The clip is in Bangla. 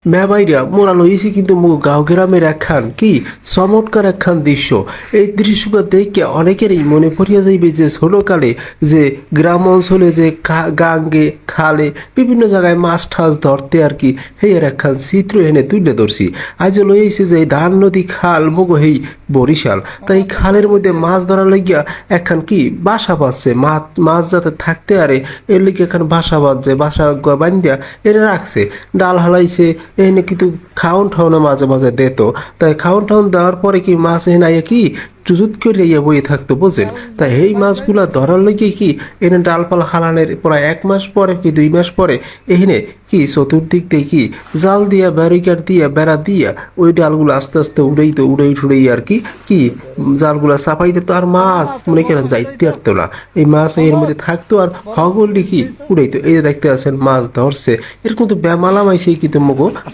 মেবাইরা মোরা লইছি কিন্তু মুখ গাঁও গ্রামের একখান কি চমৎকার একখান দৃশ্য। এই দৃশ্যটা দেখে অনেকেরই মনে পড়িয়া যাইবে যে ছোটকালে যে গ্রাম অঞ্চলে যে গাঙ্গে খালে বিভিন্ন জায়গায় মাছ ঠাস ধরতে আর কি হেয়ার একখান চিত্র এনে তুলে ধরছি। আজ লইছে যে ধান নদী খাল মগো হেই বরিশাল, তাই খালের মধ্যে মাছ ধরা লাগিয়া একখান কি বাসা পাচ্ছে, মাছ যাতে থাকতে আরে এর লিগে একখান বাসা বাঁধছে, বাসা বান্ধিয়া এনে রাখছে, ডাল হালাইছে এনে কিন্তু খাওন ঠাওনে মাঝে মাঝে দিত। তাই খাওন ঠাওন দেওয়ার পরে কি মাছ এনে আইয়া কি চুজুত করে ইয়ে বয়ে থাকতো বুঝেন। তাই এই মাছগুলা ধরার লইগে কি এনে ডালপাল হালানের প্রায় 1 মাস পরে কি 2 মাস পরে এখানে কি চতুর্দিক দিয়ে কি জাল দিয়া ব্যারিকেড দিয়া বেড়া দিয়া ওই ডালগুলো আস্তে আস্তে উড়াই ঠুড়াই আর কি কি জালগুলা চাপাই দিত, আর মাছ মনে করেন যাইতে পারতো না। এই মাছ এর মধ্যে থাকতো আর হগল কি উড়াইতো। এই যে দেখতে আছেন মাছ ধরছে, এরকম তো ব্যামালামাই সেই কিন্তু মগো